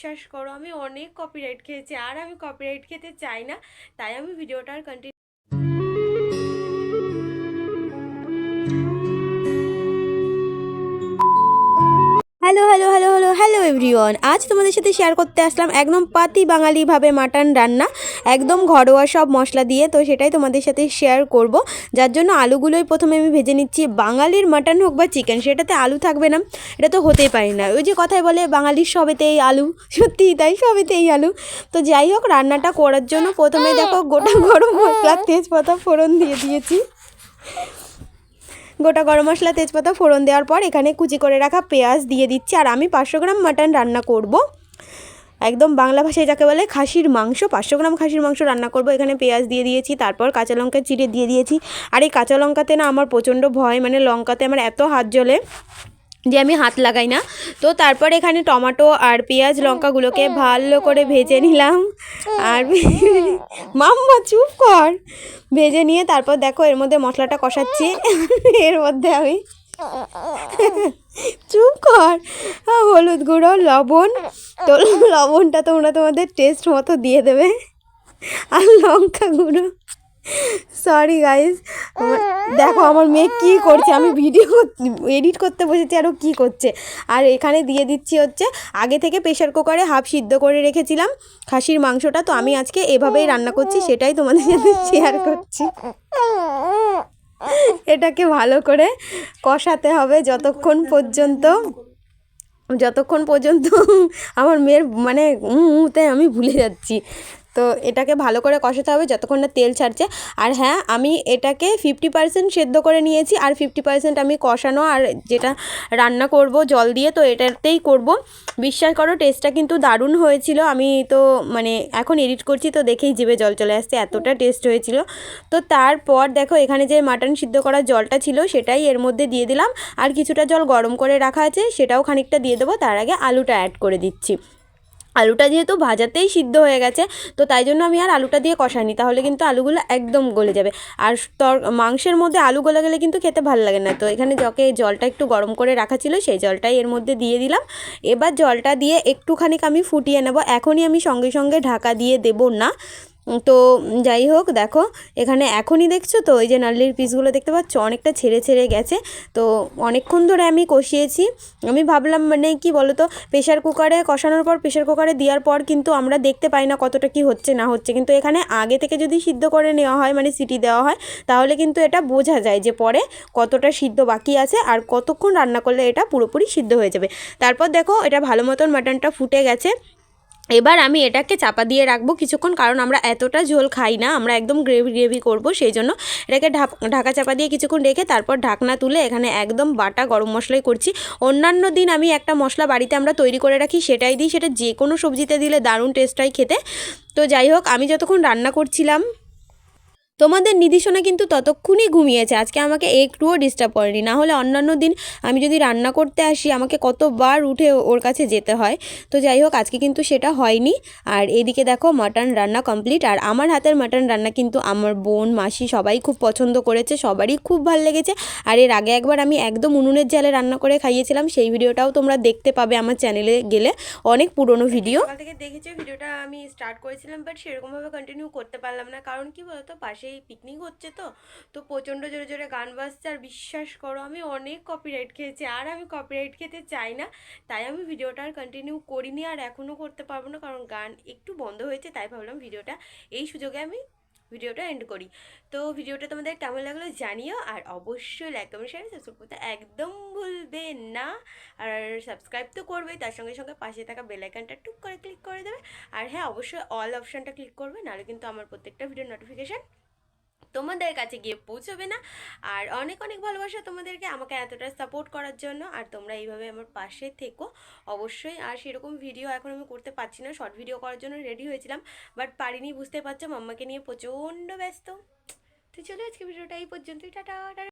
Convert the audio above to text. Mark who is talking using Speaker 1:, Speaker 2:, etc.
Speaker 1: বিশ্বাস করো আমি অনেক কপিরাইট খেয়েছি, আর আমি কপিরাইট খেতে চাই না, তাই আমি ভিডিওটার continue. Hello hello hello hello hello everyone, আজ তোমাদের সাথে শেয়ার করতে আসলাম একদম পাতি বাঙালিভাবে মাটন রান্না, একদম ঘরোয়া সব মশলা দিয়ে। তো সেটাই তোমাদের সাথে শেয়ার করব, যার জন্য আলুগুলোই প্রথমে আমি ভেজে নিচ্ছি। বাঙালির মাটন হোক বা চিকেন, সেটাতে আলু থাকবে না এটা তো হতেই পারে না। ওই যে কথায় বলে বাঙালির সবেতেই আলু, সত্যিই তাই, সবেতেই আলু। তো যাই হোক, রান্নাটা করার জন্য প্রথমে দেখো গোটা গরম মশলা তেজপাতা ফোড়ন দিয়ে দিয়েছি। গোটা গরম মশলা তেজপাতা ফোড়ন দেওয়ার পর এখানে কুচি করে রাখা পেঁয়াজ দিয়ে দিচ্ছি। আর আমি 500 গ্রাম মাটন রান্না করব, একদম বাংলা ভাষায় যাকে বলে খাসির মাংস। 500 গ্রাম খাসির মাংস রান্না করব। এখানে পেঁয়াজ দিয়ে দিয়েছি, তারপর কাঁচা লঙ্কা চিড়ে দিয়ে দিয়েছি। আর এই কাঁচা লঙ্কাতে না আমার প্রচণ্ড ভয়, মানে লঙ্কাতে আমার এত হাত জ্বলে যে আমি হাত লাগাই না। তো তারপর এখানে টমেটো আর পেঁয়াজ লঙ্কাগুলোকে ভালো করে ভেজে নিলাম। আর মাম্মা চুপ কর। ভেজে নিয়ে তারপর দেখো এর মধ্যে মশলাটা কষাচ্ছি। এর মধ্যে আমি চুপ কর, হলুদ গুঁড়ো, লবণ, তো লবণটা তোমরা তোমাদের টেস্ট মতো দিয়ে দেবে। আর লঙ্কা গুঁড়ো, সরি গাইজ, দেখো আমার মেয়ে কী করছে, আমি ভিডিও এডিট করতে বসেছি আরও কী করছে। আর এখানে দিয়ে দিচ্ছি হচ্ছে আগে থেকে প্রেশার কুকারে হাফ সিদ্ধ করে রেখেছিলাম খাসির মাংসটা। তো আমি আজকে এভাবেই রান্না করছি, সেটাই তোমাদের সাথে শেয়ার করছি। এটাকে ভালো করে কষাতে হবে যতক্ষণ পর্যন্ত আমার মেয়ের মানে তাই আমি ভুলে যাচ্ছি। তো এটাকে ভালো করে কষাতে হবে যতক্ষণ না তেল ছাড়ছে। আর হ্যাঁ, আমি এটাকে 50% সেদ্ধ করে নিয়েছি, আর 50% আমি কষানো আর যেটা রান্না করব জল দিয়ে, তো এটাতেই করব। বিশ্বাস করো টেস্টটা কিন্তু দারুণ হয়েছিল। আমি তো মানে এখন এডিট করছি তো দেখেই জিভে জল চলে আসছে, এতটা টেস্ট হয়েছিল। তো তারপর দেখো এখানে যে মাটন সিদ্ধ করা জলটা ছিল সেটাই এর মধ্যে দিয়ে দিলাম। আর কিছুটা জল গরম করে রাখা আছে সেটাও খানিকটা দিয়ে দেবো। তার আগে আলুটা অ্যাড করে দিচ্ছি। আলুটা যেহেতু ভাজাতেই সিদ্ধ হয়ে গেছে, তো তাই জন্য আমি আর আলুটা দিয়ে কষাইনি, তাহলে কিন্তু আলুগুলো একদম গলে যাবে। আর মাংসের মধ্যে আলু গলে গেলে কিন্তু খেতে ভালো লাগে না। তো এখানে জলটা একটু গরম করে রাখা ছিল, সেই জলটাই এর মধ্যে দিয়ে দিলাম। এবার জলটা দিয়ে একটুখানি আমি ফুটিয়ে নেব। এখনই আমি সঙ্গে সঙ্গে ঢাকা দিয়ে দেব না। তো যাই হোক, দেখো এখানে এখনই দেখছো তো এই যে নারলির পিসগুলো দেখতে পাচ্ছ অনেকটা ছেড়ে ছেড়ে গেছে। তো অনেকক্ষণ ধরে আমি কষিয়েছি। আমি ভাবলাম মানে কি বলো তো, প্রেশার কুকারে কষানোর পর প্রেশার কুকারে দেওয়ার পর কিন্তু আমরা দেখতে পাই না কতটা কি হচ্ছে না হচ্ছে, কিন্তু এখানে আগে থেকে যদি সিদ্ধ করে নেওয়া হয় মানে সিটি দেওয়া হয়, তাহলে কিন্তু এটা বোঝা যায় যে পরে কতটা সিদ্ধ বাকি আছে আর কতক্ষণ রান্না করলে এটা পুরোপুরি সিদ্ধ হয়ে যাবে। তারপর দেখো এটা ভালো মতন মাটনটা ফুটে গেছে। এবার আমি এটাকে চাপা দিয়ে রাখবো কিছুক্ষণ, কারণ আমরা এতটা ঝোল খাই না, আমরা একদম গ্রেভি গ্রেভি করবো, সেই জন্য এটাকে ঢাকা চাপা দিয়ে কিছুক্ষণ রেখে তারপর ঢাকনা তুলে এখানে একদম বাটা গরম মশলাই করছি। অন্যান্য দিন আমি একটা মশলা বাড়িতে আমরা তৈরি করে রাখি, সেটাই দিই, সেটা যে কোনো সবজিতে দিলে দারুণ টেস্ট হয় খেতে। তো যাই হোক, আমি যতক্ষণ রান্না করছিলাম তোমাদের নিধিসোনা কিন্তু ততক্ষণই ঘুমিয়েছে, আজকে আমাকে একটুও ডিস্টার্ব করেনি। না হলে অন্যান্য দিন আমি যদি রান্না করতে আসি আমাকে কতবার উঠে ওর কাছে যেতে হয়। তো যাই হোক, আজকে কিন্তু সেটা হয়নি। আর এদিকে দেখো মাটন রান্না কমপ্লিট। আর আমার হাতের মাটন রান্না কিন্তু আমার বোন মাসি সবাই খুব পছন্দ করেছে, সবারই খুব ভালো লেগেছে। আর এর আগে একবার আমি একদম উনুনের জালে রান্না করে খাইয়েছিলাম, সেই ভিডিওটাও তোমরা দেখতে পাবে আমার চ্যানেলে গেলে, অনেক পুরনো ভিডিও। সকাল থেকে দেখেছো ভিডিওটা আমি স্টার্ট করেছিলাম, বাট সেরকমভাবে কন্টিনিউ করতে পারলাম না, কারণ কি বলতো পাশেই পিকনিক হচ্ছে, তো প্রচণ্ড জোরে জোরে গান বাজছে। আর বিশ্বাস করো আমি অনেক কপিরাইট খেয়েছি, আর আমি কপিরাইট খেতে চাই না, তাই আমি ভিডিওটা আর কন্টিনিউ করিনি, আর এখনও করতে পারবো না, কারণ গান একটু বন্ধ হয়েছে, তাই ভাবলাম ভিডিওটা এই সুযোগে আমি ভিডিওটা এন্ড করি। তো ভিডিওটা তোমাদের কেমন লাগলো জানিও, আর অবশ্যই লাইক কমেন্ট শেয়ার সাবস্ক্রাইব করতে একদম ভুলবে না। আর সাবস্ক্রাইব তো করবেই, তার সঙ্গে সঙ্গে পাশে থাকা বেল আইকনটা টুক করে ক্লিক করে দেবে। আর হ্যাঁ, অবশ্যই অল অপশানটা ক্লিক করবে, নাহলে কিন্তু আমার প্রত্যেকটা ভিডিওর নোটিফিকেশান তোমাদের কাছে গিয়ে পৌঁছবে না। আর অনেক অনেক ভালোবাসা তোমাদেরকে আমাকে এতটা সাপোর্ট করার জন্য, আর তোমরা এইভাবে আমার পাশে থেকো অবশ্যই। আর সেরকম ভিডিও এখন আমি করতে পারছি না, শর্ট ভিডিও করার জন্য রেডি হয়েছিলাম, বাট পারিনি, বুঝতে পারছো মাম্মাকে নিয়ে প্রচণ্ড ব্যস্ত। তো চলো আজকে ভিডিওটা এই পর্যন্তই, টাটা।